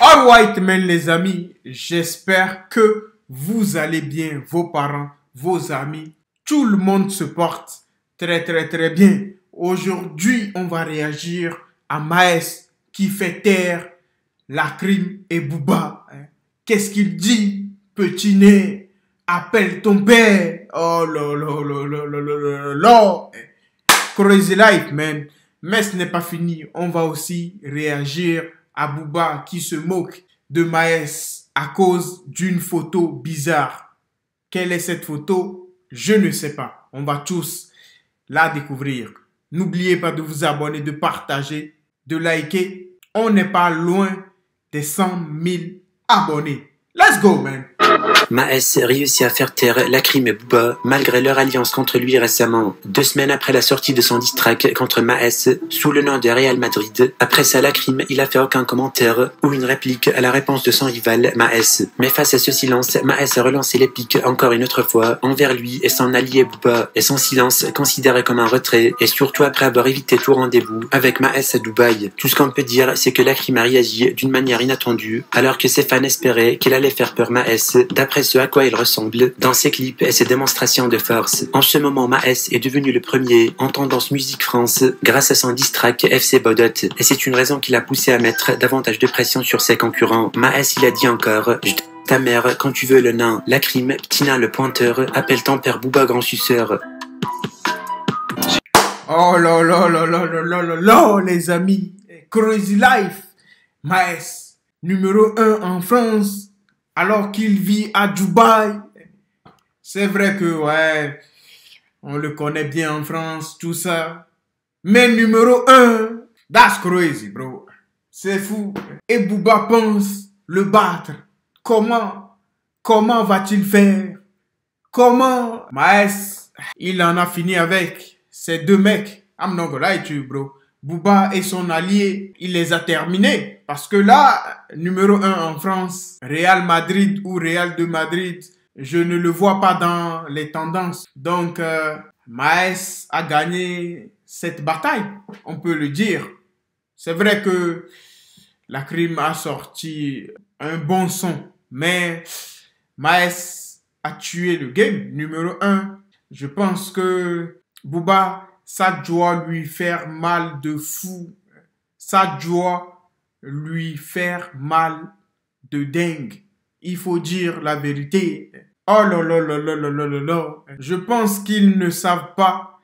Alright, men les amis, j'espère que vous allez bien, vos parents, vos amis, tout le monde se porte très bien. Aujourd'hui, on va réagir à Maes qui fait taire Lacrim et Booba. Qu'est-ce qu'il dit? Petit nez, appelle ton père. Oh là. Crazy life, man. Mais ce n'est pas fini. On va aussi réagir à Booba qui se moque de Maes à cause d'une photo bizarre. Quelle est cette photo? Je ne sais pas. On va tous la découvrir. N'oubliez pas de vous abonner, de partager, de liker. On n'est pas loin des 100 000 abonnés. Let's go, man! Maes réussit à faire taire Lacrim et Booba malgré leur alliance contre lui récemment. 2 semaines après la sortie de son diss track contre Maes sous le nom de Real Madrid. Après ça, Lacrim, il a fait aucun commentaire ou une réplique à la réponse de son rival Maes. Mais face à ce silence, Maes a relancé les piques encore une autre fois envers lui et son allié Booba. Et son silence considéré comme un retrait et surtout après avoir évité tout rendez-vous avec Maes à Dubaï. Tout ce qu'on peut dire, c'est que Lacrim a réagi d'une manière inattendue alors que ses fans espéraient qu'il allait faire peur Maes d'après ce à quoi il ressemble dans ses clips et ses démonstrations de force. En ce moment, Maes est devenu le premier en tendance musique France grâce à son diss track FC Bodot et c'est une raison qui l'a poussé à mettre davantage de pression sur ses concurrents. Maes il a dit encore « Je ta mère quand tu veux le nain, Lacrim, petit nain le pointeur, appelle ton père Booba grand suceur. » Oh là, les amis. Crazy life. Maes, numéro 1 en France, alors qu'il vit à Dubaï. C'est vrai que, ouais, on le connaît bien en France, tout ça. Mais numéro 1, that's crazy, bro. C'est fou. Et Booba pense le battre. Comment va-t-il faire? Comment? Maes, il en a fini avec ces 2 mecs. I'm not gonna lie to you, bro. Booba et son allié, il les a terminés. Parce que là, numéro 1 en France, Real Madrid ou Real de Madrid, je ne le vois pas dans les tendances. Donc, Maes a gagné cette bataille, on peut le dire. C'est vrai que Lacrim a sorti un bon son, mais Maes a tué le game. Numéro 1, je pense que Booba, ça doit lui faire mal de fou. Ça doit lui faire mal de dingue. Il faut dire la vérité. Oh là. Je pense qu'ils ne savent pas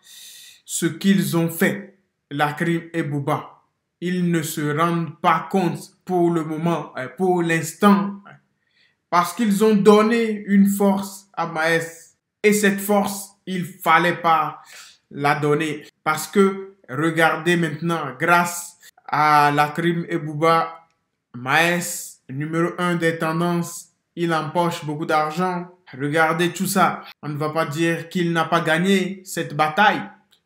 ce qu'ils ont fait, Lacrim et Booba. Ils ne se rendent pas compte pour le moment, pour l'instant, parce qu'ils ont donné une force à Maes. Et cette force, il fallait pas la donner. Parce que, regardez maintenant, grâce à Lacrim et Booba, Maes, numéro 1 des tendances, il empoche beaucoup d'argent. Regardez tout ça. On ne va pas dire qu'il n'a pas gagné cette bataille.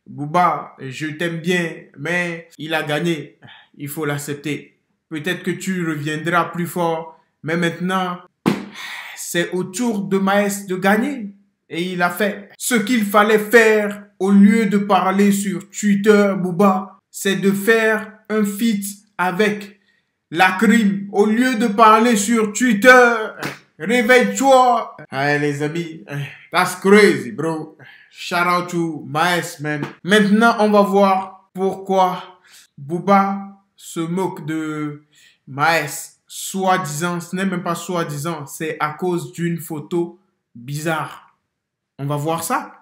Booba, je t'aime bien, mais il a gagné. Il faut l'accepter. Peut-être que tu reviendras plus fort, mais maintenant, c'est au tour de Maes de gagner. Et il a fait ce qu'il fallait faire au lieu de parler sur Twitter, Booba, c'est de faire un feat avec Lacrim. Au lieu de parler sur Twitter, réveille-toi. Allez les amis, that's crazy, bro. Shout out to Maes, man. Maintenant, on va voir pourquoi Booba se moque de Maes. Soi-disant, ce n'est même pas soi-disant, c'est à cause d'une photo bizarre. On va voir ça.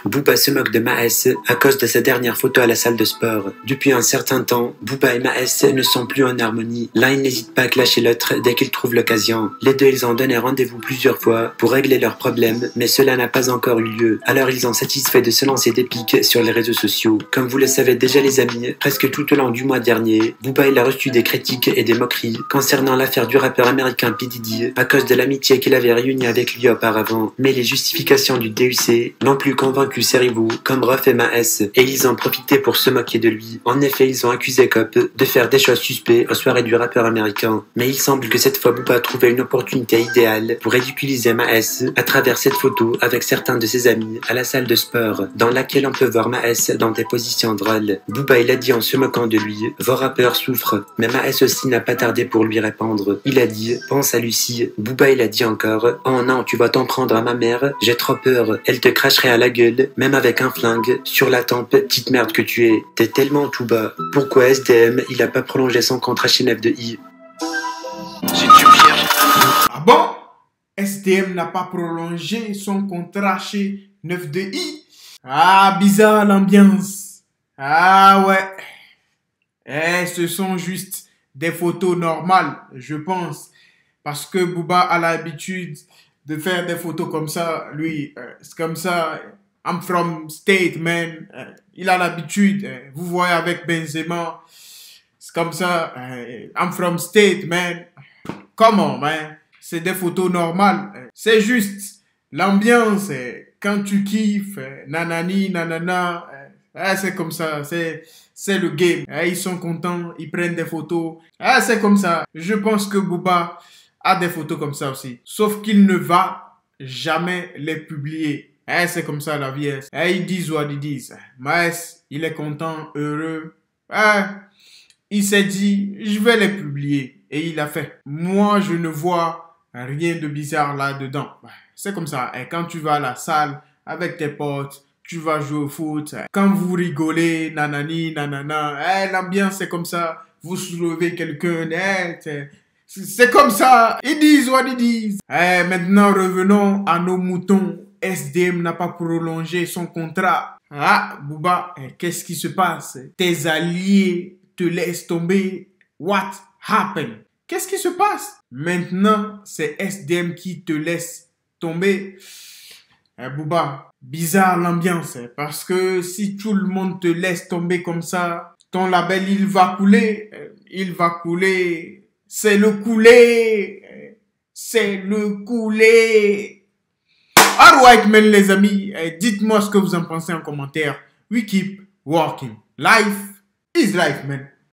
Booba se moque de Maes à cause de sa dernière photo à la salle de sport. Depuis un certain temps, Booba et Maes ne sont plus en harmonie. L'un il n'hésite pas à clasher l'autre dès qu'il trouve l'occasion. Les deux ils ont donné rendez-vous plusieurs fois pour régler leurs problèmes, mais cela n'a pas encore eu lieu. Alors ils ont satisfait de se lancer des pics sur les réseaux sociaux. Comme vous le savez déjà les amis, presque tout au long du mois dernier, Booba il a reçu des critiques et des moqueries concernant l'affaire du rappeur américain P. Diddy à cause de l'amitié qu'il avait réunie avec lui auparavant. Mais les justifications du DUC n'ont plus convaincu serrez-vous, comme Ruff et Maes, et ils en profitaient pour se moquer de lui. En effet, ils ont accusé Cop de faire des choses suspectes aux soirées du rappeur américain. Mais il semble que cette fois Booba a trouvé une opportunité idéale pour ridiculiser Maes à travers cette photo avec certains de ses amis à la salle de sport, dans laquelle on peut voir Maes dans des positions drôles. Booba il a dit en se moquant de lui, vos rappeurs souffrent, mais Maes aussi n'a pas tardé pour lui répondre. Il a dit, pense à Lucie. Booba il a dit encore, oh non, tu vas t'en prendre à ma mère, j'ai trop peur, elle te cracherait à la gueule, même avec un flingue, sur la tempe, petite merde que tu es. T'es tellement tout bas. Pourquoi SDM, il a pas prolongé son contrat chez 9 de I? C'est du pire. Ah bon? SDM n'a pas prolongé son contrat chez 9 de I? Ah, bizarre l'ambiance. Ah ouais. Ce sont juste des photos normales, je pense. Parce que Booba a l'habitude de faire des photos comme ça. Lui, c'est comme ça. I'm from state, man. Il a l'habitude. Vous voyez avec Benzema. C'est comme ça. I'm from state, man. Come on, man. C'est des photos normales. C'est juste l'ambiance. Quand tu kiffes, nanani, nanana. C'est comme ça. C'est le game. Ils sont contents. Ils prennent des photos. C'est comme ça. Je pense que Booba a des photos comme ça aussi. Sauf qu'il ne va jamais les publier. C'est comme ça la vie. Ils disent what ils disent. Maes, il est content, heureux. Il s'est dit, je vais les publier. Et il a fait. Moi, je ne vois rien de bizarre là-dedans. C'est comme ça. Quand tu vas à la salle avec tes potes, tu vas jouer au foot. Quand vous rigolez, nanani, nanana, l'ambiance c'est comme ça. Vous soulevez quelqu'un, c'est comme ça. Ils disent what ils disent. Maintenant, revenons à nos moutons. SDM n'a pas prolongé son contrat. Booba, qu'est-ce qui se passe? Tes alliés te laissent tomber. What happened? Qu'est-ce qui se passe? Maintenant, c'est SDM qui te laisse tomber. Booba, bizarre l'ambiance. Parce que si tout le monde te laisse tomber comme ça, ton label, il va couler. Il va couler. C'est le couler. C'est le couler. Alright, man, les amis. Dites-moi ce que vous en pensez en commentaire. We keep walking. Life is life, man.